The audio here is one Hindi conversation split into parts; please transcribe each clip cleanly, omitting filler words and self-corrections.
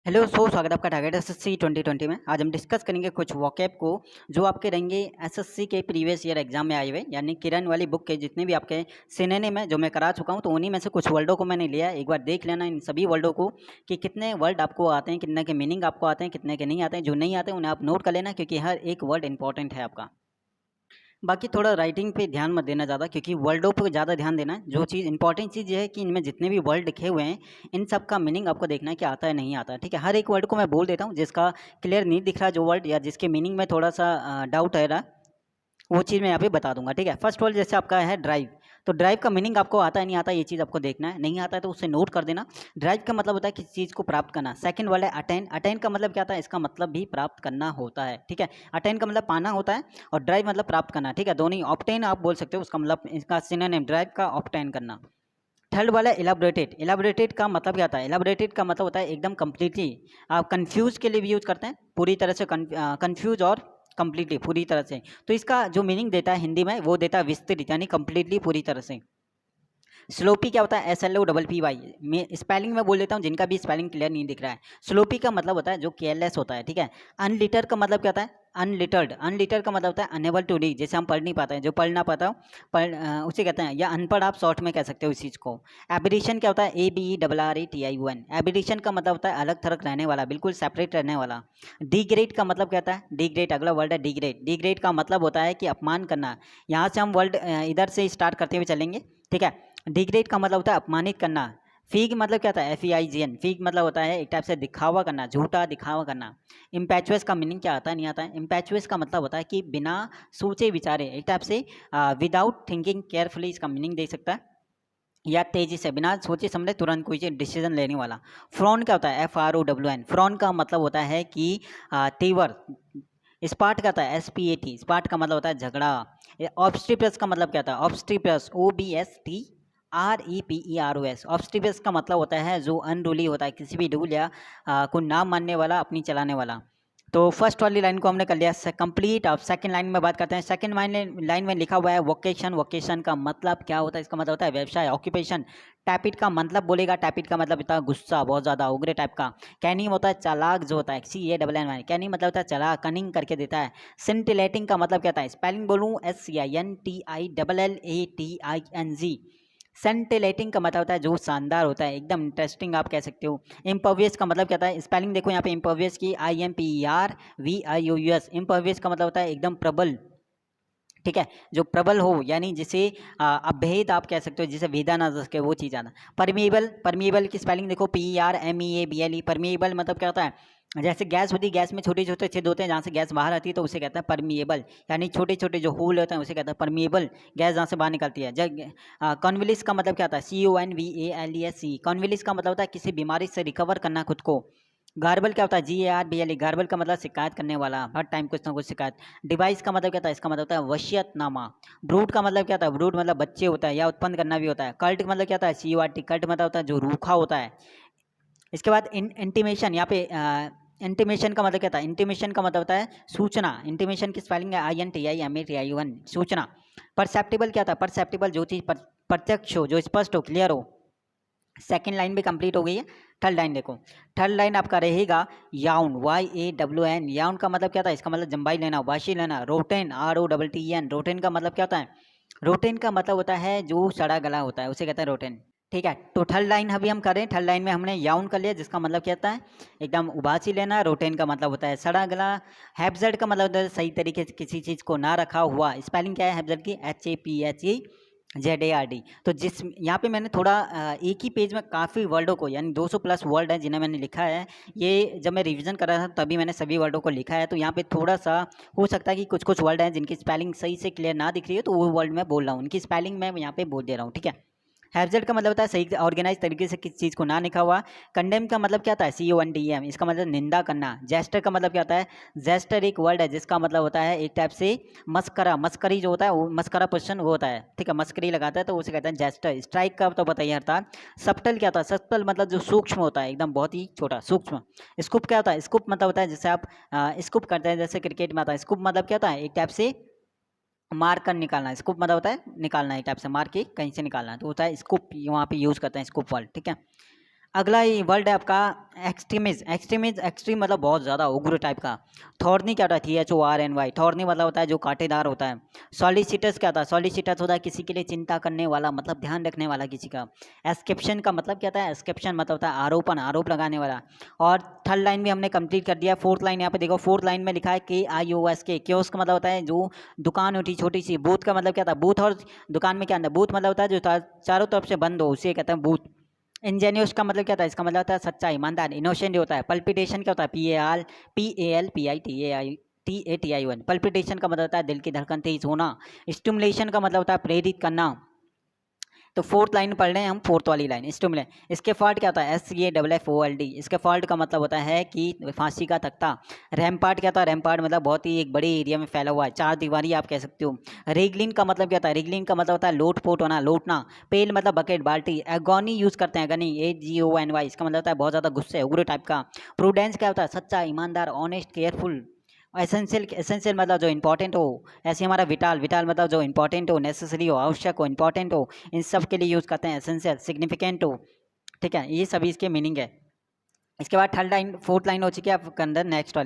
हेलो स्वागत है आपका टारगेट एसएससी 2020 में। आज हम डिस्कस करेंगे कुछ वोकैब को जो आपके रहेंगे एसएससी के प्रीवियस ईयर एग्जाम में आए हुए, यानी किरण वाली बुक के जितने भी आपके सिनोनिम है जो मैं करा चुका हूं, तो उन्हीं में से कुछ वर्डों को मैंने लिया। एक बार देख लेना इन सभी वर्डों को कि कितने वर्ड आपको आते हैं, कितने के मीनिंग आपको आते हैं, कितने के नहीं आते हैं। जो नहीं आते हैं उन्हें आप नोट कर लेना, क्योंकि हर एक वर्ड इंपॉर्टेंट है आपका। बाकी थोड़ा राइटिंग पे ध्यान मत देना ज़्यादा, क्योंकि वर्डों पर ज़्यादा ध्यान देना है। जो चीज़ इंपॉर्टेंट चीज़ ये है कि इनमें जितने भी वर्ड लिखे हुए हैं इन सब का मीनिंग आपको देखना है कि आता है नहीं आता है। ठीक है, हर एक वर्ड को मैं बोल देता हूँ, जिसका क्लियर नहीं दिख रहा जो वर्ड या जिसके मीनिंग में थोड़ा सा डाउट है रहा, वो चीज़ मैं यहाँ पे बता दूंगा। ठीक है, फर्स्ट वर्ड जैसे आपका है ड्राइव, तो ड्राइव का मीनिंग आपको आता है नहीं आता है, ये चीज़ आपको देखना है। नहीं आता है तो उसे नोट कर देना। ड्राइव का मतलब होता है किसी चीज़ को प्राप्त करना। सेकंड वर्ड है अटेन। अटेन का मतलब क्या होता है, इसका मतलब भी प्राप्त करना होता है। ठीक है, अटेन का मतलब पाना होता है और ड्राइव मतलब प्राप्त करना। ठीक है, दोनों ऑब्टेन आप बोल सकते हो, उसका मतलब इसका सिनोनिम ड्राइव का ऑब्टेन करना। थर्ड वाला इलाबोरेटेड। इलाबोरेटेड का मतलब क्या होता है, इलाबोरेटेड का मतलब होता है एकदम कंप्लीटली। आप कंफ्यूज के लिए भी यूज करते हैं, पूरी तरह से कंफ्यूज और कंप्लीटली पूरी तरह से। तो इसका जो मीनिंग देता है हिंदी में वो देता है विस्तृत, यानी कंप्लीटली पूरी तरह से। स्लोपी क्या होता है, SLOPPY। मैं स्पेलिंग में बोल देता हूँ जिनका भी स्पेलिंग क्लियर नहीं दिख रहा है। स्लोपी का मतलब होता है जो केयरलेस होता है। ठीक है, अनलिटर का मतलब क्या होता है, अनलिटर्ड। अनलिटर का मतलब होता है अनेबल टू रीड, जैसे हम पढ़ नहीं पाते हैं, जो पढ़ ना पाता हो उसे कहते हैं, या अनपढ़ आप शॉर्ट में कह सकते हो इस चीज़ को। एबिडिशन क्या होता है, ABERRATION। एबिडिशन का मतलब होता है अलग थलग रहने वाला, बिल्कुल सेपरेट रहने वाला। डिग्रेड का मतलब क्या होता है, डिग्रेड अगला वर्ड है डिग्रेड। डिग्रेड का मतलब होता है कि अपमान करना। यहाँ से हम वर्ड इधर से स्टार्ट करते हुए चलेंगे। ठीक है, डिग्रेड का मतलब होता है अपमानित करना। फीग मतलब क्या होता है, FEIGN। फीग मतलब होता है एक टाइप से दिखावा करना, झूठा दिखावा करना। इम्पैचुअस का मीनिंग क्या आता है, नहीं आता है। इम्पैचुअस का मतलब होता है कि बिना सोचे विचारे, एक टाइप से विदाउट थिंकिंग केयरफुली, इसका मीनिंग दे सकता है। या तेजी से बिना सोचे समझे तुरंत कोई चीज डिसीजन लेने वाला। फ्रॉन क्या होता है, FROWN। फ्रॉन का मतलब होता है कि तेवर। स्पार्ट का होता है SPAT। स्पार्ट का मतलब होता है झगड़ा। ऑब्स्टिपस का मतलब क्या होता है, ऑब्स्टिपस OBSTREPEROS। ऑब्स्टिपस का मतलब होता है जो अनरूली होता है, किसी भी रूल या को ना मानने वाला, अपनी चलाने वाला। तो फर्स्ट वाली लाइन को हमने कर लिया कंप्लीट। अब सेकंड लाइन में बात करते हैं। सेकंड लाइन में लिखा हुआ है वोकेशन। वोकेशन का मतलब क्या होता है, इसका मतलब होता है व्यवसाय, ऑक्यूपेशन। टैपिट का मतलब बोलेगा, टैपिट का मतलब होता है गुस्सा, बहुत ज़्यादा उग्र टाइप का। कैनिंग होता है चालाक जो होता है, CANN। कैनिंग मतलब होता है चालाक, कनिंग करके देता है। सिंटिलेटिंग का मतलब क्या होता है, स्पेलिंग बोलूँ SCINTILLATING। सेंटिलेटिंग का मतलब होता है जो शानदार होता है, एकदम इंटरेस्टिंग आप कह सकते हो। इम्परवियस का मतलब क्या होता है, स्पेलिंग देखो यहाँ पे इम्परवियस की IMPERVIOUS। इम्परवियस का मतलब होता है एकदम प्रबल। ठीक है, जो प्रबल हो, यानी जिसे अभेद आप कह सकते हो, जिसे भेदा ना जा सके, वो चीज़ आना। परमिएबल। परमिएबल की स्पेलिंग देखो PERMEABLE। परमिएबल मतलब क्या होता है, जैसे गैस होती है, गैस में छोटे छोटे छेद होते हैं जहाँ से गैस बाहर आती है, तो उसे कहते हैं परमिएबल। यानी छोटे छोटे जो होल होते हैं उसे कहते हैं परमिएबल, गैस जहाँ से बाहर निकलती है। जब कॉन्विलिस का मतलब क्या होता है, CONVALES। कॉन्विलिस का मतलब होता है किसी बीमारी से रिकवर करना खुद को। गार्बल क्या होता है, GARBLE। गार्बल का मतलब शिकायत करने वाला, हर टाइम कुछ ना कुछ शिकायत। डिवाइस का मतलब क्या होता है, इसका मतलब होता है वशियतनामा। ब्रूड का मतलब क्या होता है, ब्रूड मतलब बच्चे होता है या उत्पन्न करना भी होता है। कल्ट का मतलब क्या होता है, CURT। कल्ट मतलब होता है जो रूखा होता है। इसके बाद इंटीमेशन, यहाँ पे इंटीमेशन का मतलब क्या था, इंटीमेशन का मतलब होता है सूचना। इंटीमेशन की स्पेलिंग है INTIMATION, सूचना। परसेप्टिबल क्या था, परसेप्टिबल जो चीज़ प्रत्यक्ष हो, जो स्पष्ट हो, क्लियर हो। सेकेंड लाइन भी कंप्लीट हो गई है। थर्ड लाइन देखो, थर्ड लाइन आपका रहेगा याउन, YAWN। याउन का मतलब क्या था, इसका मतलब जम्बाई लेना, वाशी लेना। Rotten, ROTTEN। रोटेन का मतलब क्या होता है, रोटेन का मतलब होता है जो सड़ा गला होता है, उसे कहते हैं रोटेन। ठीक है, तो थर्ड लाइन अभी हम करें। थर्ड लाइन में हमने याउन कर लिया, जिसका मतलब क्या होता है एकदम उबासी लेना। रोटेन का मतलब होता है सड़ा गला। हैब्जेड का मतलब होता है सही तरीके से किसी चीज़ को ना रखा हुआ। स्पेलिंग क्या है हैब्जेड की, HAPHEZARD। तो जिस यहाँ पे मैंने थोड़ा एक ही पेज में काफ़ी वर्डों को, यानी 200 प्लस वर्ड है जिन्हें मैंने लिखा है। ये जब मैं रिवीजन कर रहा था तभी मैंने सभी वर्डों को लिखा है, तो यहाँ पे थोड़ा सा हो सकता है कि कुछ कुछ वर्ड हैं जिनकी स्पेलिंग सही से क्लियर ना दिख रही है, तो वो वर्ड मैं बोल रहा हूँ, उनकी स्पेलिंग मैं यहाँ पे बोल दे रहा हूँ। ठीक है, हैब्जेड का मतलब होता है सही ऑर्गेनाइज तरीके से किसी चीज़ को ना लिखा हुआ। कंडेम का मतलब क्या होता है, CONDEM। इसका मतलब निंदा करना। जेस्टर का मतलब क्या होता है, जेस्टर एक वर्ड है जिसका मतलब होता है एक टाइप से मस्करा। मस्करी जो होता है वो मस्करा क्वेश्चन वो होता है। ठीक है, मस्करी लगाता है तो उसे कहते हैं जेस्टर। स्ट्राइक का तो बताइए हरता। सब्टल क्या होता है, सब्टल मतलब जो सूक्ष्म होता है, एकदम बहुत ही छोटा सूक्ष्म। स्कूप क्या होता है, स्कूप मतलब होता है जैसे आप स्कूप करते हैं, जैसे क्रिकेट में आता है। स्कूप मतलब क्या होता है, एक टाइप से मार कर निकालना। स्कूप मतलब होता है निकालना, एक टाइप से मार के कहीं से निकालना, तो होता है स्कूप। वहाँ पे यूज़ करते हैं स्कूप वर्ड। ठीक है, अगला ही वर्ड है आपका एक्सट्रीम मतलब बहुत ज़्यादा उग्र टाइप का। थॉर्नी क्या होता है, THORNY, थॉर्नी मतलब होता है जो कांटेदार होता है। सॉलिसिटस क्या होता है, सॉलिसिटस होता है किसी के लिए चिंता करने वाला, मतलब ध्यान रखने वाला किसी का। एस्केप्शन का मतलब क्या होता है, एस्केप्शन मतलब होता है आरोप लगाने वाला। और थर्ड लाइन भी हमने कंप्लीट कर दिया। फोर्थ लाइन यहाँ पे देखो, फोर्थ लाइन में लिखा है KIOSK, कियोस्क मतलब होता है जो दुकान होती छोटी सी। बूथ का मतलब क्या था, बूथ और दुकान में क्या अंदर, बूथ मतलब होता है जो चारों तरफ से बंद हो उसे कहते हैं बूथ। इंजेन्यूस का मतलब क्या था, इसका मतलब होता है सच्चा, ईमानदार। इनोसेंट होता है। पल्पिटेशन क्या होता है, PALPITAION, पल्पिटेशन का मतलब होता है दिल की धड़कन तेज होना। स्टिमुलेशन का मतलब होता है प्रेरित करना। तो फोर्थ लाइन पढ़ रहे हैं हम, फोर्थ वाली लाइन स्टिमुलेट। इसके फॉल्ट क्या होता है, SCAFFOLD, इसके फॉल्ट का मतलब होता है कि फांसी का तख्ता। रैम्पार्ट क्या होता है, रैम्पार्ट मतलब बहुत ही एक बड़े एरिया में फैला हुआ है, चार दीवारी आप कह सकते हो। रेगलिन का मतलब क्या होता है, रेगलिन का मतलब होता है लोट पोट होना, लौटना। पेल मतलब बकेट, बाल्टी। एगोनी यूज करते हैं, एगनी, AGONY, इसका मतलब होता है बहुत ज़्यादा गुस्से, उग्र टाइप का। प्रूडेंस क्या होता है, सच्चा, ईमानदार, ऑनेस्ट, केयरफुल। एसेंशियल मतलब जो इंपॉर्टेंट हो। ऐसे हमारा विटाल मतलब जो इंपॉर्टेंट हो, नेसेसरी हो, आवश्यक हो, इंपॉर्टेंट हो, इन सब के लिए यूज़ करते हैं। एसेंशियल, सिग्निफिकेंट हो, ठीक है, ये सभी इसके मीनिंग है। इसके बाद थर्ड लाइन, फोर्थ लाइन हो चुकी है आपके अंदर। नेक्स्ट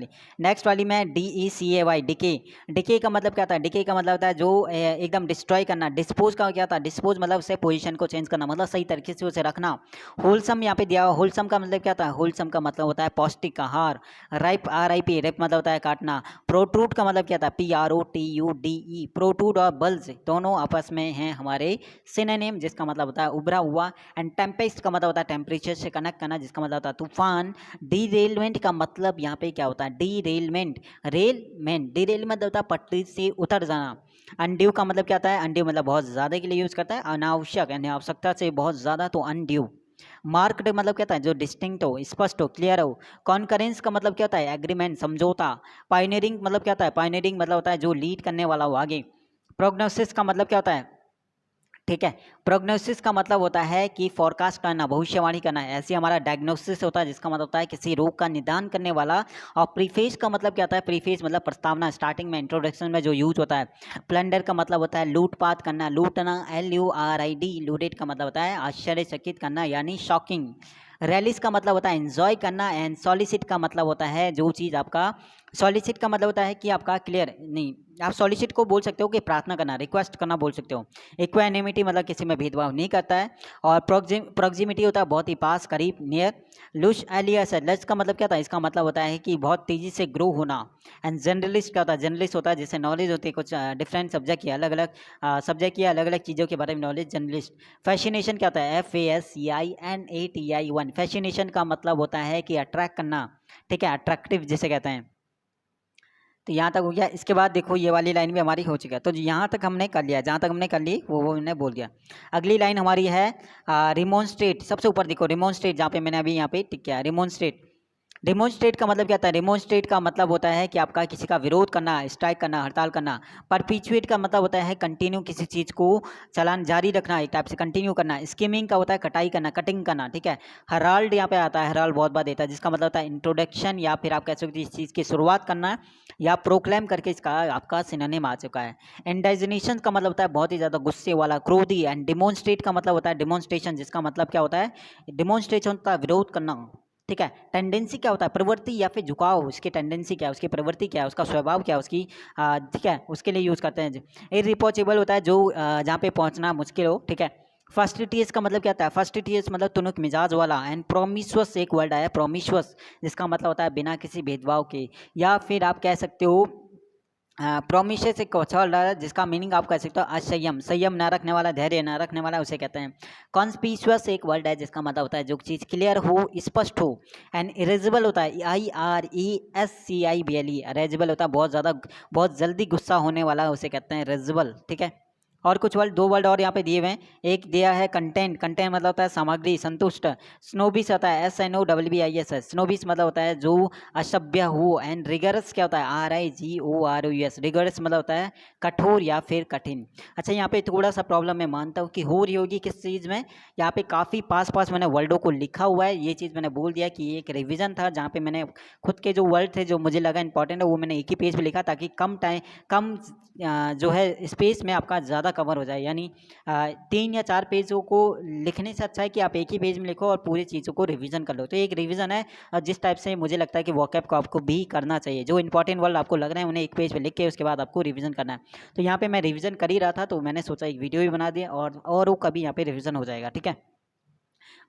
वाली में DECAY, डिके का मतलब क्या था, डिके का मतलब होता है जो एकदम डिस्ट्रॉय करना। डिस्पोज का क्या था, डिस्पोज मतलब उससे पोजीशन को चेंज करना, मतलब सही तरीके से उसे रखना। होलसम यहाँ पे दिया हुआ, होलसम का मतलब क्या था, होलसम का मतलब होता है पौष्टिक आहार। RIP, रेप मतलब होता है काटना। प्रोट्रूड का मतलब क्या था, PROTUDE, प्रोट्रूड और बल्ज दोनों आपस में हैं हमारे सिनोनिम, जिसका मतलब होता है उभरा हुआ। एंड टेम्पेस्ट का मतलब होता है टेम्परेचर से कनेक्ट करना, जिसका मतलब होता है तूफान। डीरेलमेंट का मतलब यहाँ पे क्या होता है, डीरेलमेंट मतलब होता है पटरी से उतर जाना। अनड्यू का मतलब क्या होता है, अनड्यू मतलब बहुत ज़्यादा के लिए यूज़ करता है, अनावश्यक यानी आवश्यकता से बहुत ज़्यादा, तो अनड्यू। मार्क्ड मतलब क्या होता है जो डिस्टिंक्ट हो, स्पष्ट हो, क्लियर हो। कॉन्करेंस का मतलब क्या होता है, एग्रीमेंट, समझौता। पायनियरिंग मतलब क्या होता है, पायनियरिंग मतलब होता है जो लीड करने वाला हो आगे। प्रोग्नोसिस का मतलब क्या होता है, ठीक है, प्रोग्नोसिस का मतलब होता है कि फोरकास्ट करना, भविष्यवाणी करना। ऐसे हमारा डायग्नोसिस होता है, जिसका मतलब होता है किसी रोग का निदान करने वाला। और प्रीफेस का मतलब क्या होता है, प्रीफेस मतलब प्रस्तावना, स्टार्टिंग में, इंट्रोडक्शन में जो यूज होता है। प्लंडर का मतलब होता है लूटपाट करना, लूटना, LURID, लूटेड का मतलब होता है आश्चर्यचकित करना यानी शॉकिंग। रैलिस का मतलब होता है एंजॉय करना। एंड सॉलिसिट का मतलब होता है जो चीज़ आपका, सॉलिसिट का मतलब होता है कि आपका क्लियर नहीं, आप सॉलिसिट को बोल सकते हो कि प्रार्थना करना, रिक्वेस्ट करना बोल सकते हो। इक्वानिमिटी मतलब किसी में भेदभाव नहीं करता है। और प्रोक्सिमिटी होता है बहुत ही पास, करीब, नियर। लुश एलियस है, लश का मतलब क्या था, इसका मतलब होता है कि बहुत तेज़ी से ग्रो होना। एंड जर्नलिस्ट क्या होता है, जर्नलिस्ट होता है जिससे नॉलेज होती है कुछ डिफरेंट सब्जेक्ट की, अलग अलग सब्जेक्ट की अलग अलग चीज़ों के बारे में नॉलेज, जर्नलिस्ट। फैसिनेशन क्या होता है, FASCINATI1, फैसिनेशन का मतलब होता है कि अट्रैक्ट करना, ठीक है, अट्रैक्टिव जिसे कहते हैं। तो यहाँ तक हो गया। इसके बाद देखो ये वाली लाइन भी हमारी हो चुकी है, तो यहाँ तक हमने कर लिया, जहाँ तक हमने कर ली वो मैंने बोल दिया। अगली लाइन हमारी है रिमोन्स्ट्रेट। सबसे ऊपर देखो रिमोन्स्ट्रेट, जहाँ पे मैंने अभी यहाँ पे टिक किया, रिमोन्स्ट्रेट। डिमोन्स्ट्रेट का मतलब क्या होता है, डिमोन्स्ट्रेट का मतलब होता है कि आपका किसी का विरोध करना, स्ट्राइक करना, हड़ताल करना। परपिचुएट का मतलब होता है कंटिन्यू किसी चीज़ को चलान जारी रखना, एक टाइप से कंटिन्यू करना। स्कीमिंग का होता है कटाई करना, कटिंग करना, ठीक है। हराल्ड यहाँ पे आता है, हराल्ड बहुत बार देता है, जिसका मतलब होता है इंट्रोडक्शन, या फिर आप कह सकते हो इस चीज़ की शुरुआत करना, या प्रोक्लेम करके इसका आपका सिनोनिम आ चुका है। इंडाइजनेशन का मतलब होता है बहुत ही ज़्यादा गुस्से वाला, क्रोधी। एंड डिमोन्स्ट्रेट का मतलब होता है डिमोन्स्ट्रेशन, जिसका मतलब क्या होता है, डिमोन्स्ट्रेशन होता है विरोध करना, ठीक है। टेंडेंसी क्या होता है, प्रवृत्ति या फिर झुकाव, उसकी टेंडेंसी क्या है, उसकी प्रवृत्ति क्या है, उसका स्वभाव क्या है, उसकी ठीक है, उसके लिए यूज़ करते हैं। इरिपोचेबल होता है जो जहाँ पे पहुँचना मुश्किल हो, ठीक है। फर्स्टिटियस का मतलब क्या होता है, फर्स्टिटियस मतलब तुनुक मिजाज वाला। एंड प्रोमिशस एक वर्ड आया, प्रोमिशस, जिसका मतलब होता है बिना किसी भेदभाव के, या फिर आप कह सकते हो प्रोमिशस एक अच्छा वर्ड है जिसका मीनिंग आप कह सकते हो असंयम, संयम ना रखने वाला, धैर्य ना रखने वाला, उसे कहते हैं। कॉन्स्पिशियस एक वर्ड है जिसका मतलब होता है जो चीज़ क्लियर हो, स्पष्ट हो। एंड इरेजिबल होता है IRESCIBLE, इरेजिबल होता है बहुत ज़्यादा, बहुत जल्दी गुस्सा होने वाला, उसे कहते हैं इरेजिबल, ठीक है। और कुछ वर्ड, दो वर्ड और यहाँ पे दिए हुए हैं। एक दिया है कंटेंट, कंटेंट मतलब होता है सामग्री, संतुष्ट। स्नोबिस होता है SNOBBIS, स्नोबिस मतलब होता है जो असभ्य हो। एंड रिगरस क्या होता है RIGOROUS, रिगरस मतलब होता है कठोर या फिर कठिन। अच्छा यहाँ पे थोड़ा सा प्रॉब्लम मैं मानता हूँ कि हो रही होगी किस चीज़ में, यहाँ पे काफ़ी पास पास मैंने वर्डों को लिखा हुआ है, ये चीज़ मैंने बोल दिया कि ये एक रिविजन था, जहाँ पे मैंने खुद के जो वर्ड थे जो मुझे लगा इंपॉर्टेंट है वो मैंने एक ही पेज पे लिखा, ताकि कम टाइम, कम जो है स्पेस में आपका ज़्यादा कवर हो जाए। यानी 3 या 4 पेजों को लिखने से अच्छा है कि आप एक ही पेज में लिखो और पूरी चीज़ों को रिवीजन कर लो। तो एक रिवीजन है जिस टाइप से मुझे लगता है कि वोकैब को आपको भी करना चाहिए। जो इंपॉर्टेंट वर्ड आपको लग रहे हैं उन्हें एक पेज पे लिख के उसके बाद आपको रिवीजन करना है। तो यहाँ पे मैं रिवीजन कर ही रहा था, तो मैंने सोचा एक वीडियो भी बना दिया और वो कभी यहाँ पे रिवीजन हो जाएगा। ठीक है।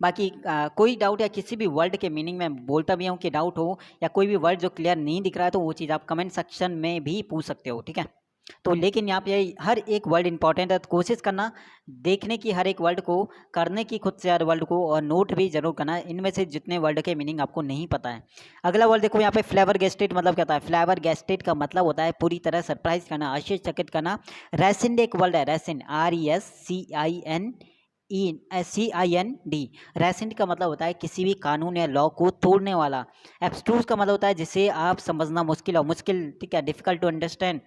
बाकी कोई डाउट या किसी भी वर्ड के मीनिंग में बोलता भी हूँ कि डाउट हो या कोई भी वर्ड जो क्लियर नहीं दिख रहा है, तो वो चीज़ आप कमेंट सेक्शन में भी पूछ सकते हो। ठीक है। तो लेकिन यहाँ पे हर एक वर्ड इंपॉर्टेंट है, तो कोशिश करना देखने की हर एक वर्ड को, करने की खुद से हर वर्ड को, और नोट भी जरूर करना इनमें से जितने वर्ड के मीनिंग आपको नहीं पता है। अगला वर्ड देखो यहाँ पे फ्लेवर गेस्टेड मतलब क्या होता है। फ्लेवर गेस्टेड का मतलब होता है पूरी तरह सरप्राइज करना, आश्चर्यचकित करना। रेसिन एक वर्ड है, रेसिन RESCIND। रेसेंट का मतलब होता है किसी भी कानून या लॉ को तोड़ने वाला। एब्स्ट्रूज का मतलब होता है जिसे आप समझना मुश्किल और मुश्किल, ठीक है, डिफिकल्ट टू अंडरस्टैंड।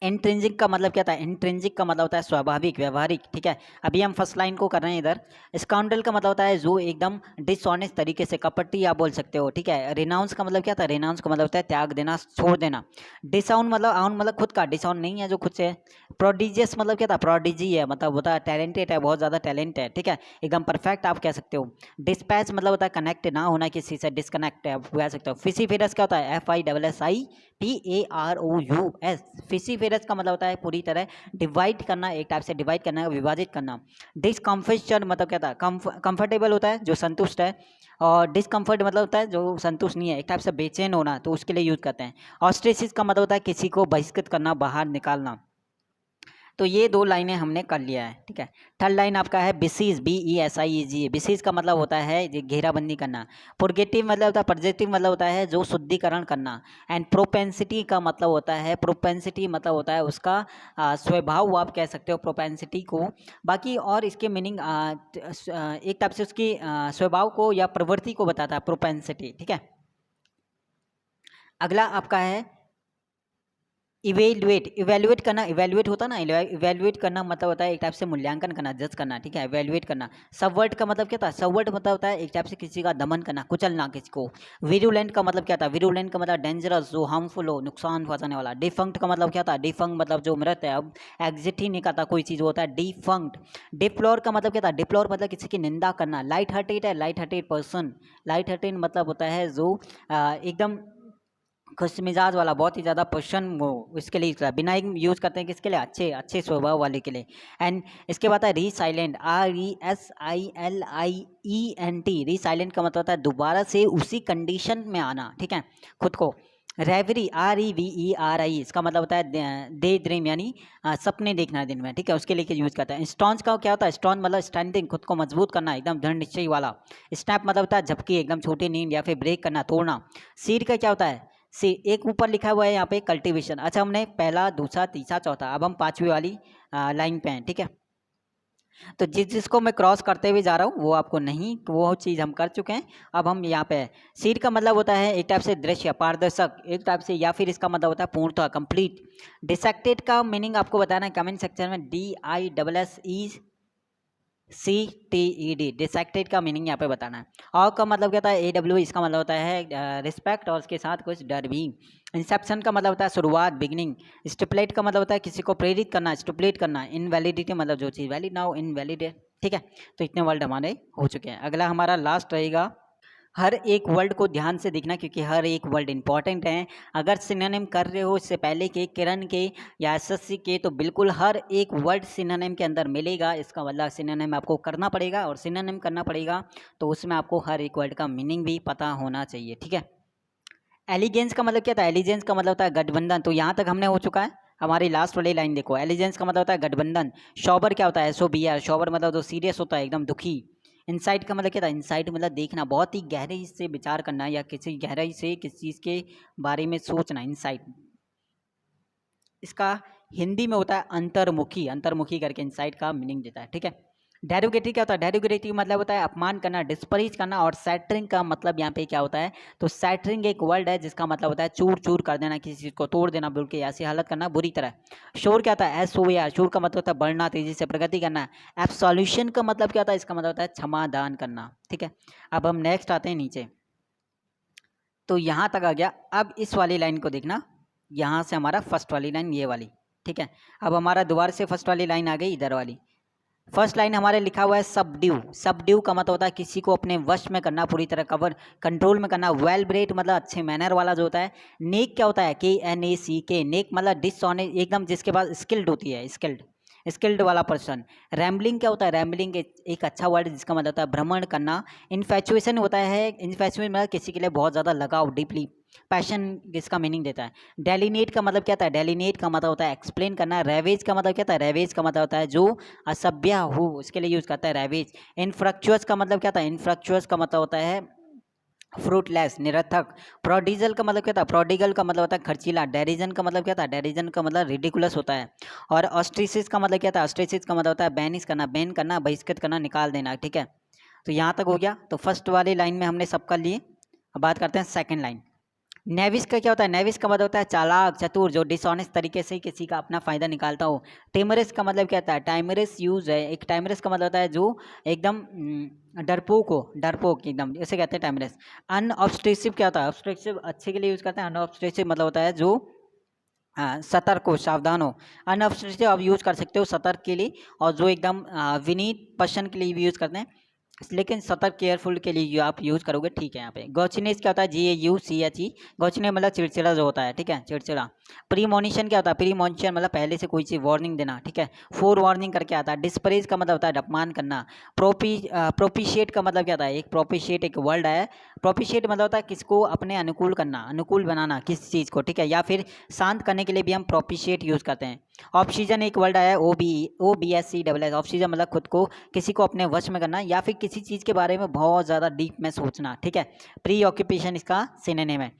इंट्रिंसिक का मतलब क्या था। इंट्रिंसिक का मतलब होता है स्वाभाविक, व्यवहारिक। ठीक है। अभी हम फर्स्ट लाइन को कर रहे हैं इधर। स्काउंडल का मतलब होता है जो एकदम डिसऑनेस्ट तरीके से, कपटी आप बोल सकते हो। ठीक है। रिनाउंस का मतलब क्या था। रिनाउंस का मतलब होता है त्याग देना, छोड़ देना। डिसाउन मतलब आउन मतलब खुद का, डिसाउन नहीं है जो खुद से है। प्रोडिजियस मतलब क्या था। प्रोडिजी है मतलब होता है टैलेंटेड है, बहुत ज़्यादा टैलेंट है। ठीक है। एकदम परफेक्ट आप कह सकते हो। डिस्पैच मतलब होता है कनेक्ट ना होना किसी से, डिस्कनेक्ट है आप कह सकते हो। फिसीफेरस क्या होता है। FISSIPAROUS। फिसीफेरस का मतलब होता है पूरी तरह डिवाइड करना, एक टाइप से डिवाइड करना, विभाजित करना। डिसकम्फर्ट मतलब क्या था। कंफर्टेबल होता है जो संतुष्ट है, और डिसकम्फर्ट मतलब होता है जो संतुष्ट नहीं है, एक टाइप से बेचैन होना, तो उसके लिए यूज करते हैं। ऑस्ट्रेसिस का मतलब होता है किसी को बहिष्कृत करना, बाहर निकालना। तो ये 2 लाइनें हमने कर लिया है। ठीक है। थर्ड लाइन आपका है बिसीज, BESIEG। बिसीज का मतलब होता है ये घेराबंदी करना। पुर्गेटिव मतलब होता है, पॉजिटिव मतलब होता है जो शुद्धिकरण करना। एंड प्रोपेंसिटी का मतलब होता है, प्रोपेंसिटी मतलब होता है उसका स्वभाव आप कह सकते हो प्रोपेंसिटी को। बाकी और इसके मीनिंग एक टाइप से उसकी स्वभाव को या प्रवृत्ति को बताता है प्रोपेंसिटी। ठीक है। अगला आपका है इवेल्युएट। इवेल्युएट करना, इवेल्युएट होता ना, इवेल्युएट करना मतलब होता है एक टाइप से मूल्यांकन करना, जज करना। ठीक है। इवेल्युएट करना। सबवर्ट का मतलब क्या था। सबवर्ट मतलब होता है एक टाइप से किसी का दमन करना, कुचलना किसी को। विरुलेंट का मतलब क्या था। विरुलेंट का मतलब डेंजरस, जो हार्मफुल हो, नुकसान पहुंचाने वाला। डिफंक्ट का मतलब क्या था। डिफंक्ट मतलब जो मृत है, अब एग्जिट ही नहीं करता कोई चीज़, होता है डिफंक्ट। डिप्लोर का मतलब क्या था। डिप्लोर मतलब किसी की निंदा करना। लाइट हार्टेड है, light hearted person. Light hearted मतलब होता है जो एकदम खुश मिजाज वाला, बहुत ही ज़्यादा प्रसन्न हो, इसके लिए बिनाइन यूज़ करते हैं किसके लिए, अच्छे अच्छे स्वभाव वाले के लिए। एंड इसके बाद है रीसाइलेंट, RESILIENT। रीसाइलेंट का मतलब होता है दोबारा से उसी कंडीशन में आना। ठीक है। खुद को। रेवरी, REVERI। इसका मतलब होता है डे ड्रीम, यानी सपने देखना दिन में। ठीक है। उसके लिए यूज़ करते हैं। स्टॉन्स का क्या होता है। स्टॉन मतलब स्टैंडिंग, खुद को मजबूत करना, एकदम दृढ़ निश्चय वाला। स्नैप मतलब होता है झपकी, एकदम छोटी नींद या फिर ब्रेक करना, तोड़ना। सीड का क्या होता है। सी एक ऊपर लिखा हुआ है यहाँ पे कल्टीवेशन। अच्छा, हमने पहला, दूसरा, तीसरा, चौथा, अब हम 5वीं वाली लाइन पे हैं। ठीक है। तो जिसको मैं क्रॉस करते हुए जा रहा हूँ वो आपको नहीं, वो चीज़ हम कर चुके हैं। अब हम यहाँ पे सीड का मतलब होता है एक टाइप से दृश्य, पारदर्शक एक टाइप से, या फिर इसका मतलब होता है पूर्णतः, कंप्लीट। डिसेक्टेड का मीनिंग आपको बताना है कमेंट सेक्शन में। DISSECTED। डिसेक्टेड का मीनिंग यहाँ पे बताना है। और का मतलब क्या होता है। AW, इसका मतलब होता है रिस्पेक्ट और उसके साथ कुछ डर भी। इंसेप्शन का मतलब होता है शुरुआत, बिगिनिंग। स्टिपुलेट का मतलब होता है किसी को प्रेरित करना, स्टिपुलेट करना। इनवैलिडिटी मतलब जो चीज़ वैलिड ना हो, इनवैलिड। ठीक है। तो इतने वर्ड हमारे हो चुके हैं। अगला हमारा लास्ट रहेगा हर एक वर्ड को ध्यान से देखना, क्योंकि हर एक वर्ड इंपॉर्टेंट है। अगर सिनोनिम कर रहे हो इससे पहले के, किरण के या एसएससी के, तो बिल्कुल हर एक वर्ड सिनोनिम के अंदर मिलेगा। इसका मतलब सिनोनिम आपको करना पड़ेगा, और सिनोनिम करना पड़ेगा तो उसमें आपको हर एक वर्ड का मीनिंग भी पता होना चाहिए। ठीक है। एलिगेंस का मतलब क्या था। एलिगेंस का मतलब होता है गठबंधन। तो यहाँ तक हमने हो चुका है। हमारी लास्ट वाली लाइन देखो। एलिगेंस का मतलब होता है गठबंधन। शॉबर क्या होता है। SOBR। शॉबर मतलब जो सीरियस होता है, एकदम दुखी। इनसाइट का मतलब क्या था। इनसाइट मतलब देखना, बहुत ही गहराई से विचार करना, या किसी गहराई से किसी चीज़ के बारे में सोचना, इनसाइट। इसका हिंदी में होता है अंतर्मुखी। अंतर्मुखी करके इनसाइट का मीनिंग देता है। ठीक है। डेरोगेटिव क्या होता है। डेरोगेटिव मतलब होता है अपमान करना, डिस्परेज करना। और सैटरिंग का मतलब यहाँ पे क्या होता है। तो सैटरिंग एक वर्ड है जिसका मतलब होता है चूर चूर कर देना, किसी चीज़ को तोड़ देना, बिल्कुल ऐसी हालत करना बुरी तरह। शोर क्या होता है। SOAR। शोर का मतलब होता है बढ़ना, तेजी से प्रगति करना। एब्सोल्यूशन का मतलब क्या होता है। इसका मतलब होता है क्षमादान करना। ठीक है। अब हम नेक्स्ट आते हैं नीचे। तो यहाँ तक आ गया। अब इस वाली लाइन को देखना, यहाँ से हमारा फर्स्ट वाली लाइन ये वाली। ठीक है। अब हमारा दोबारा से फर्स्ट वाली लाइन आ गई, इधर वाली फर्स्ट लाइन हमारे लिखा हुआ है सबड्यू। सबड्यू का मतलब होता है किसी को अपने वश में करना, पूरी तरह कवर कंट्रोल में करना। वेल ब्रेड मतलब अच्छे मैनर वाला जो होता है। नेक क्या होता है, KNACK, नेक मतलब डिसऑनेस्ट, एकदम जिसके पास स्किल्ड होती है, स्किल्ड वाला पर्सन। रैम्बलिंग क्या होता है, रैम्बलिंग एक अच्छा वर्ड जिसका मतलब होता है भ्रमण करना। इन्फैचुएशन होता है, इन्फैचुएशन मतलब किसी के लिए बहुत ज़्यादा लगाव, डीपली पैशन इसका मीनिंग देता है। डेलिनेट का मतलब क्या होता है, डेलिनेट का मतलब होता है एक्सप्लेन करना। रेवेज का मतलब क्या होता है, रेवेज का मतलब होता है जो असभ्य हो उसके लिए यूज़ करता है रेवेज। इनफ्रक्चुअस का मतलब क्या होता है, इनफ्रक्चुअस का मतलब होता है फ्रूटलेस, निरर्थक। प्रोडिजल का मतलब क्या था, प्रोडिगल का मतलब होता है खर्चीला। डेरिजन का मतलब क्या था, डेरिजन का मतलब रिडिकुलस होता है। और ऑस्ट्रिसिस का मतलब क्या था, ऑस्ट्रिसिस का मतलब होता है बैनिश करना, बैन करना, बहिष्कृत करना, निकाल देना। ठीक है, तो यहाँ तक हो गया। तो फर्स्ट वाली लाइन में हमने सब कर लिए। अब बात करते हैं सेकंड लाइन। नेविस का क्या होता है, नेविस का मतलब होता है चालाक, चतुर, जो डिसऑनेस्ट तरीके से किसी का अपना फायदा निकालता हो। टेमरस का मतलब क्या होता है, टाइमरस यूज है, एक टाइमरस का मतलब होता है जो एकदम डरपोक हो, डरपोक एकदम, इसे कहते हैं टाइमरस। अनऑब्स्ट्रेसिव क्या होता है, ऑब्स्ट्रेसिव अच्छे के लिए यूज करते हैं। अनऑब्स्ट्रेसिव मतलब होता है जो सतर्क हो, सावधान हो। अनऑब्स्ट्रेसिव आप यूज कर सकते हो सतर्क के लिए, और जो एकदम विनीत पर्सन के लिए भी यूज करते हैं, लेकिन सतर्क केयरफुल के लिए जो आप यूज़ करोगे, ठीक है। यहाँ पे गॉचिनेस क्या होता है, GAUCHE, गॉचिने मतलब चिड़चिड़ा जो होता है, ठीक है, चिड़चिड़ा। प्रीमोनिशन क्या होता है, प्रीमोनिशन मतलब पहले से कोई चीज़ वार्निंग देना, ठीक है। फोर वार्निंग करके आता है। डिस्परेज का मतलब होता है अपमान करना। प्रोपिशिएट का मतलब क्या होता है, एक प्रोपिशिएट एक वर्ड है। प्रोपिशिएट मतलब होता है किसको अपने अनुकूल करना, अनुकूल बनाना किसी चीज़ को, ठीक है, या फिर शांत करने के लिए भी हम प्रोपिशिएट यूज़ करते हैं। ऑप्सीजन एक वर्ड आया, OBSCSS, ऑप्सीजन मतलब खुद को किसी को अपने वश में करना, या फिर किसी चीज़ के बारे में बहुत ज़्यादा डीप में सोचना, ठीक है। प्री ऑक्यूपेशन इसका सिनोनिम है।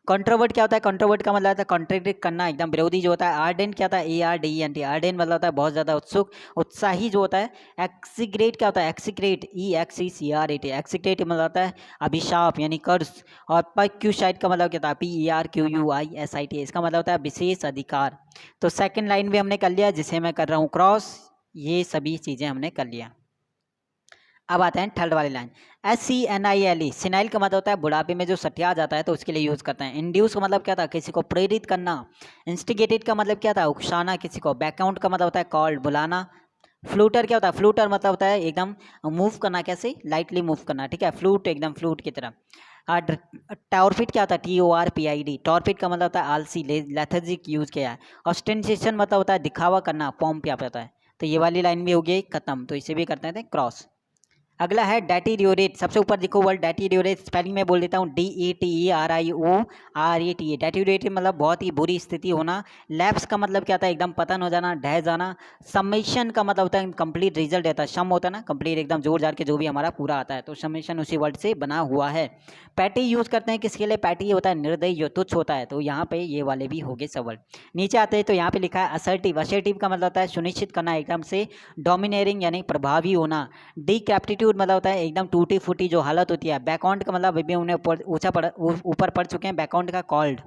कंट्रोवर्ट क्या होता है, कंट्रोवर्ट का मतलब होता है कॉन्ट्रडिक्ट करना, एकदम विरोधी जो होता है। आर्डेंट क्या होता है, ARDENT, आर्डेंट मतलब होता है बहुत ज़्यादा उत्सुक, उत्साही जो होता है। एक्सिग्रेट क्या होता है, एक्सिक्रेट, EXECRAT, एक्सिक्रेट मतलब होता है अभिशाप यानी कर्ज। और पर्क्यूसाइट का मतलब क्या होता है, PERQUISIT, इसका मतलब होता है विशेष अधिकार। तो सेकंड लाइन भी हमने कर लिया, जिसे मैं कर रहा हूँ क्रॉस। ये सभी चीज़ें हमने कर लिया। अब आते हैं थर्ड वाली लाइन। SENILE, सिनाइल का मतलब होता है बुढ़ापे में जो सठिया जाता है, तो उसके लिए यूज़ करते हैं। इंड्यूस का मतलब क्या था, किसी को प्रेरित करना। इंस्टिगेटेड का मतलब क्या था, उकसाना किसी को। बैकआउंट का मतलब होता है कॉल्ड, बुलाना। फ्लूटर क्या होता है, फ्लूटर मतलब होता है एकदम मूव करना, कैसे लाइटली मूव करना, ठीक है, फ्लूट एकदम फ्लूट की तरह। टॉर्पिड क्या होता है, TORPID, टॉर्पिड का मतलब होता है आलसी, लेथर्जिक यूज किया है। ऑस्टेंटेशन मतलब होता है दिखावा करना, पॉम्प यहाँ पे होता है। तो ये वाली लाइन भी हो गई खत्म, तो इसे भी करते हैं क्रॉस। अगला है डेटीरियोरेट, सबसे ऊपर देखो वर्ड डेटीरियोरेट, स्पेलिंग में बोल देता हूँ, DETERIORATE। डेटीरियोरेट मतलब बहुत ही बुरी स्थिति होना। लैप्स का मतलब क्या होता है, एकदम पतन हो जाना, ढह जाना। समेशन का मतलब होता है कंप्लीट रिजल्ट रहता है, सम होता है ना कंप्लीट, एकदम जोड़ जाड़ के जो भी हमारा पूरा आता है, तो समेशन उसी वर्ड से बना हुआ है। पैटी यूज करते हैं किसके लिए, पैटी होता है निर्दयी, जो तुच्छ होता है, तो यहाँ पे ये वाले भी हो गए सब वर्ड। नीचे आते हैं तो यहाँ पे लिखा है असर्टिव। असर्टिव का मतलब होता है सुनिश्चित करना, एकदम से डोमिनेरिंग यानी प्रभावी होना। डिकैप्टिट्यूड मतलब होता है एकदम टूटी फूटी जो हालत होती है। बैकआउंट का मतलब अभी उन्हें ऊपर पढ़ चुके हैं, बैकआउंट का कॉल्ड।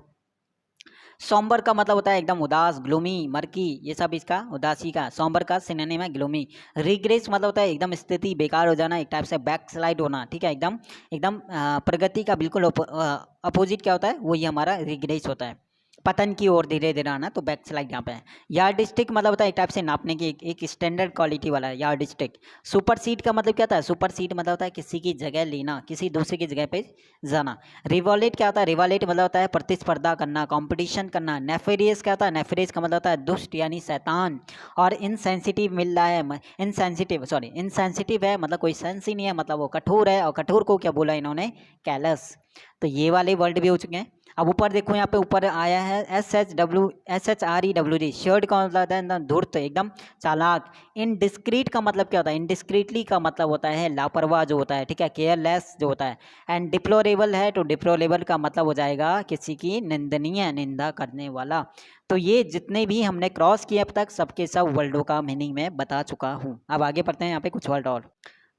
सॉम्बर का मतलब होता है एकदम उदास, ग्लूमी, मर्की, ये सब इसका उदासी का। सॉम्बर का सिनोनिम है ग्लूमी। रिग्रेस मतलब होता है एकदम स्थिति बेकार हो जाना, एक टाइप से बैक स्लाइड होना, ठीक है, एकदम एकदम प्रगति का बिल्कुल अपोजिट क्या होता है, वो ये हमारा रिग्रेस होता है, पतन की ओर धीरे धीरे आना, तो बैक स्लाइड यहाँ पे है। यार्डिस्टिक मतलब होता है एक टाइप से नापने की, एक स्टैंडर्ड क्वालिटी वाला यार्डिस्टिक। सुपर सीट का मतलब क्या होता है, सुपर सीट मतलब होता है किसी की जगह लेना, किसी दूसरे की जगह पे जाना। रिवॉलेट क्या होता है, रिवॉलेट मतलब होता है प्रतिस्पर्धा करना, कंपटीशन करना। नेफेरियस क्या होता है, नेफेरियस का मतलब होता है दुष्ट यानी शैतान। और इनसेंसिटिव मिल रहा है, इनसेंसिटिव है मतलब कोई सेंस ही नहीं है, मतलब वो कठोर है, और कठोर को क्या बोला इन्होंने, कैलस। तो ये वाले वर्ड भी हो चुके हैं। अब ऊपर देखो, यहाँ पे ऊपर आया है SHREWD, शर्ट का मतलब होता है एकदम धूर्त, एकदम चालाक। इनडिस्क्रीट का मतलब क्या होता है, इनडिस्क्रीटली का मतलब होता है लापरवाह जो होता है, ठीक है, केयरलेस जो होता है। एंड डिप्लोरेबल है, तो डिप्लोरेबल का मतलब हो जाएगा किसी की निंदनीय, निंदा करने वाला। तो ये जितने भी हमने क्रॉस किए अब तक, सबके सब वर्ल्डों का मीनिंग मैं बता चुका हूँ। अब आगे पढ़ते हैं, यहाँ पे कुछ वर्ड और।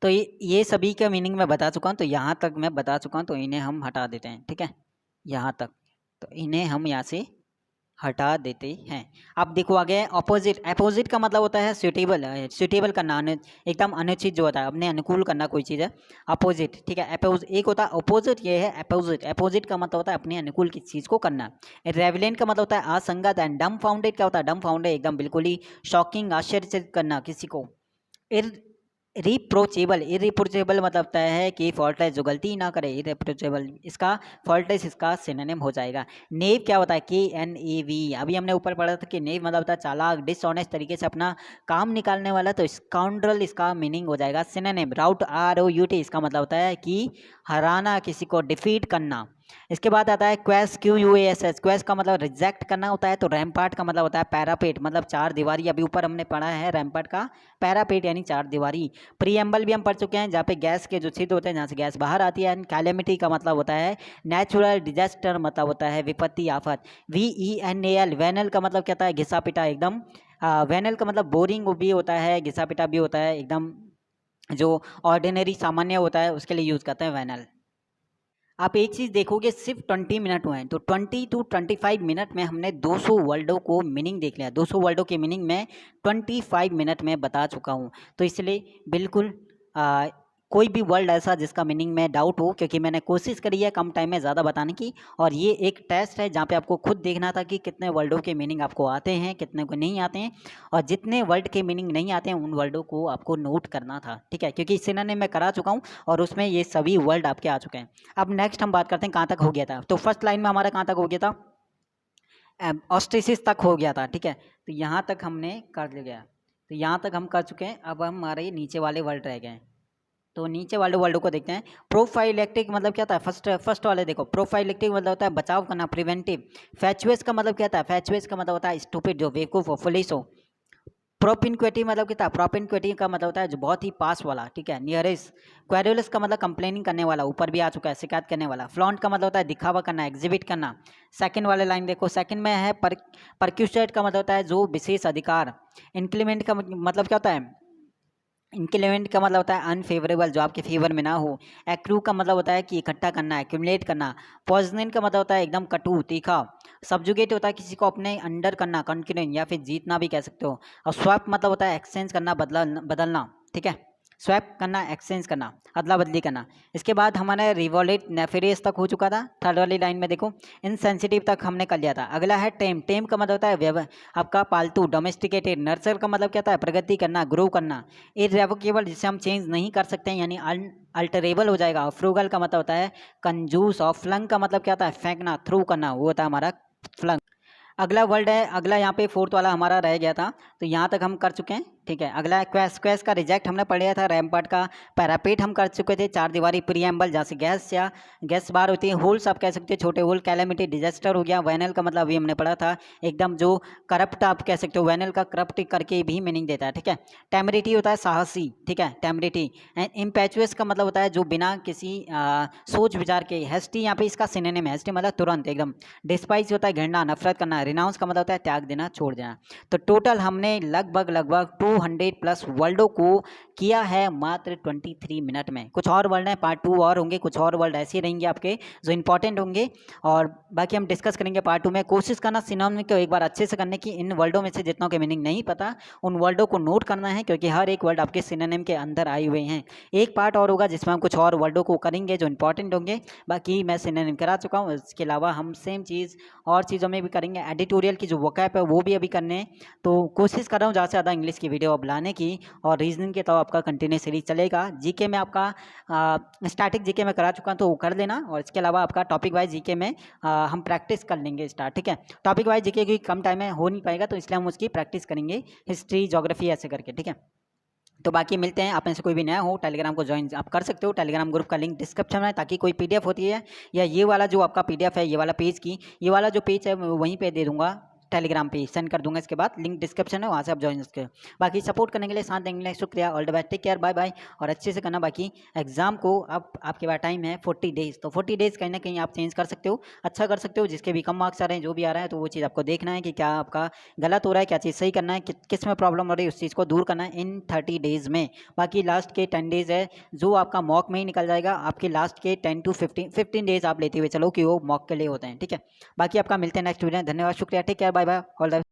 तो ये सभी का मीनिंग मैं बता चुका हूँ, तो यहाँ तक मैं बता चुका हूँ, तो इन्हें हम हटा देते हैं, ठीक है, यहाँ तक। तो इन्हें हम यहाँ से हटा देते हैं। अब देखो आगे अपोजिट, अपोजिट का मतलब होता है सुटेबल, सुटेबल करना, एकदम अनुचित जो होता है, अपने अनुकूल करना कोई चीज़ है, अपोजिट, ठीक है। अपोज एक होता है अपोजिट, ये है अपोजिट। अपोजिट का मतलब होता है अपने अनुकूल किसी चीज़ को करना। रेवलेंट का मतलब होता है असंगत, एंड डम फाउंडेड क्या होता है, डम फाउंडेड एकदम बिल्कुल ही शॉकिंग, आश्चर्यचकित करना किसी को। रिप्रोचेबल, इरिप्रोचेबल मतलब होता है कि फॉल्टलेस, जो गलती ना करे, इरिप्रोचेबल इसका फॉल्टलेस इसका सिनोनिम हो जाएगा। नेव क्या होता है, KNAV, अभी हमने ऊपर पढ़ा था कि नेव मतलब होता है चालाक, डिसऑनेस्ट तरीके से अपना काम निकालने वाला, तो स्काउंड्रल इसका मीनिंग हो जाएगा सिनोनिम। राउट, ROUT इसका मतलब होता है कि हराना, किसी को डिफीट करना। इसके बाद आता है क्वेस, QUASS, क्वेस का मतलब रिजेक्ट करना होता है। तो रैम्पार्ट का मतलब होता है पैरापेट, मतलब चार दीवारी, अभी ऊपर हमने पढ़ा है रैम्पार्ट का पैरापेट यानी चार दीवारी। प्रीएम्बल भी हम पढ़ चुके हैं, जहाँ पे गैस के जो छिद्र होते हैं, जहाँ से गैस बाहर आती है। कैलेमिटी का मतलब होता है नेचुरल डिजास्टर, मतलब होता है विपत्ति, आफत। VENAL, वेनल का मतलब क्या होता है, घिसा पिटा एकदम। वेनल का मतलब बोरिंग भी होता है, घिसा पिटा भी होता है, एकदम जो ऑर्डिनरी सामान्य होता है उसके लिए यूज़ करते हैं वेनल। आप एक चीज़ देखोगे, सिर्फ 20 मिनट हुए हैं, तो 20 to 25 मिनट में हमने 200 वर्डों को मीनिंग देख लिया। 200 वर्डों के मीनिंग में 25 मिनट में बता चुका हूँ। तो इसलिए बिल्कुल कोई भी वर्ड ऐसा जिसका मीनिंग में डाउट हो, क्योंकि मैंने कोशिश करी है कम टाइम में ज़्यादा बताने की, और ये एक टेस्ट है जहाँ पे आपको खुद देखना था कि कितने वर्डों के मीनिंग आपको आते हैं, कितने को नहीं आते हैं, और जितने वर्ड के मीनिंग नहीं आते हैं उन वर्डों को आपको नोट करना था, ठीक है, क्योंकि सिनोनिम मैं करा चुका हूँ और उसमें ये सभी वर्ड आपके आ चुके हैं। अब नेक्स्ट हम बात करते हैं कहाँ तक हो गया था। तो फर्स्ट लाइन में हमारा कहाँ तक हो गया था, ऑस्ट्रिसिस तक हो गया था, ठीक है। तो यहाँ तक हमने कर लिया, तो यहाँ तक हम कर चुके हैं। अब हमारे नीचे वाले वर्ड रह गए हैं, तो नीचे वाले वर्ड को देखते हैं। प्रोफाइलेक्टिक मतलब क्या होता है, फर्स्ट वाले देखो, प्रोफाइलेक्टिक मतलब होता है बचाव करना, प्रिवेंटिव। फैचुअस का मतलब क्या होता है, फैचुअस का मतलब होता है स्टूपिड, जो बेवकूफ हो, फुलिश हो। प्रोपिनक्वेटी मतलब क्या था, प्रोपिनक्वेटी का मतलब होता है जो बहुत ही पास वाला, ठीक है, नियरेस्ट। क्वेरुलस का मतलब कंप्लेनिंग करने वाला, ऊपर भी आ चुका है, शिकायत करने वाला। फ्लॉन्ट का मतलब होता है दिखावा करना, एग्जिबिट करना। सेकंड वाले लाइन देखो, सेकंड में है परक्यूसेट का मतलब होता है जो विशेष अधिकार। इंक्लीमेंट का मतलब क्या होता है, इंक्लीमेंट का मतलब होता है अनफेवरेबल, जो आपके फेवर में ना हो। एक्रू का मतलब होता है कि इकट्ठा करना, एक्यूमुलेट करना। पॉइजनिंग का मतलब होता है एकदम कटु, तीखा। सब्जुगेट होता है किसी को अपने अंडर करना, कॉन्क्यूरेंट या फिर जीतना भी कह सकते हो। और स्वैप मतलब होता है एक्सचेंज करना, बदलना, ठीक है, स्वैप करना, एक्सचेंज करना, अदला बदली करना। इसके बाद हमारा रिवॉलेट, नेफेरियस तक हो चुका था। थर्ड वाली लाइन में देखो, इनसेंसिटिव तक हमने कर लिया था। अगला है टेम, टेम का मतलब होता है आपका पालतू, डोमेस्टिकेटेड। नर्सर का मतलब क्या होता है प्रगति करना, ग्रो करना। इरेवोकेबल जिसे हम चेंज नहीं कर सकते हैं, यानी अल्टरेबल हो जाएगा। फ्रूगल का मतलब होता है कंजूस। और फ्लंग का मतलब क्या होता है फेंकना, थ्रू करना, वो होता है हमारा फ्लंग। अगला वर्ड है, अगला यहाँ पे फोर्थ वाला हमारा रह गया था, तो यहाँ तक हम कर चुके हैं, ठीक है। अगला क्वेस, क्वेस का रिजेक्ट हमने पढ़ लिया था। रैम्पार्ट का पैरापेट हम कर चुके थे। चार दीवारी प्रीएम्बल, जहाँ से गैस या गैस बाहर होती है। होल्स आप कह सकते हो छोटे होल। कैलेमिटी, डिजास्टर हो गया। वैनल का मतलब अभी हमने पढ़ा था एकदम जो करप्ट, आप कह सकते हो वैनल का करप्ट करके भी मीनिंग देता है, ठीक है। टेमरिटी होता है साहसी, ठीक है, टेमरिटी। एंड इम्पैचुअस का मतलब होता है जो बिना किसी सोच विचार के। हेस्टी यहाँ पे इसका सिनोनिम है, हेस्टी मतलब तुरंत एकदम। डिस्पाइस होता है घृणा, नफरत करना। रिनाउंस का मतलब होता है त्याग देना, छोड़ देना। तो टोटल हमने लगभग 200 प्लस वर्ल्डों को किया है मात्र 23 मिनट में। कुछ और वर्ल्ड हैं, पार्ट 2 और होंगे, कुछ और वर्ल्ड ऐसे रहेंगे आपके जो इंपॉर्टेंट होंगे, और बाकी हम डिस्कस करेंगे पार्ट 2 में। कोशिश करना सिनोनिम को एक बार अच्छे से करने की। इन वर्ल्डों में से जितनों के मीनिंग नहीं पता उन वर्ल्डों को नोट करना है, क्योंकि हर एक वर्ड आपके सिनोनिम के अंदर आए हुए हैं। एक पार्ट और होगा जिसमें हम कुछ और वर्ल्डों को करेंगे जो इंपॉर्टेंट होंगे। बाकी मैं सिनोनिम करा चुका हूँ, इसके अलावा हम सेम चीज़ और चीज़ों में भी करेंगे। एडिटोरियल की जो वोकैब है वो भी अभी करने हैं, तो कोशिश कर रहा हूँ ज़्यादा से ज़्यादा इंग्लिश की वीडियो अब लाने की। और रीजनिंग के तो आपका कंटिन्यू सीरीज चलेगा। जीके में आपका स्टैटिक जीके में करा चुका हूँ, तो वो कर लेना। और इसके अलावा आपका टॉपिक वाइज जीके में हम प्रैक्टिस कर लेंगे स्टार्ट, ठीक है। टॉपिक वाइज जीके की कम टाइम में हो नहीं पाएगा, तो इसलिए हम उसकी प्रैक्टिस करेंगे, हिस्ट्री, ज्योग्राफी ऐसे करके, ठीक है। तो बाकी मिलते हैं। आप में से कोई भी नया हो टेलीग्राम को ज्वाइन आप कर सकते हो। टेलीग्राम ग्रुप का लिंक डिस्क्रिप्शन में है, ताकि कोई पीडीएफ होती है या ये वाला जो आपका पीडीएफ है, ये वाला पेज की, ये वाला जो पेज है वहीं पे दे दूंगा, टेलीग्राम पे सेंड कर दूंगा, इसके बाद लिंक डिस्क्रिप्शन है, वहाँ से आप ज्वाइन कर। बाकी सपोर्ट करने के लिए, साथ देने के लिए शुक्रिया। All the best, take care, bye bye. और अच्छे से करना। बाकी एग्जाम को अब आपके पास टाइम है 40 डेज, तो 40 डेज कहीं ना कहीं आप चेंज कर सकते हो, अच्छा कर सकते हो। जिसके भी कम मार्क्स आ रहे हैं, जो भी आ रहा है, तो वो चीज़ आपको देखना है कि क्या आपका गलत हो रहा है, क्या चीज़ सही करना है, किस में प्रॉब्लम हो रही है, उस चीज़ को दूर करना है इन 30 डेज़ में। बाकी लास्ट के 10 डेज़ है जो आपका मॉक में ही निकल जाएगा। आपके लास्ट के 10 to 15 डेज़ आप लेते हुए चलो कि वो मॉक के लिए होते हैं, ठीक है। बाकी आपका मिलते हैं नेक्स्ट वीडियो। धन्यवाद, शुक्रिया, take care, bye bye, all the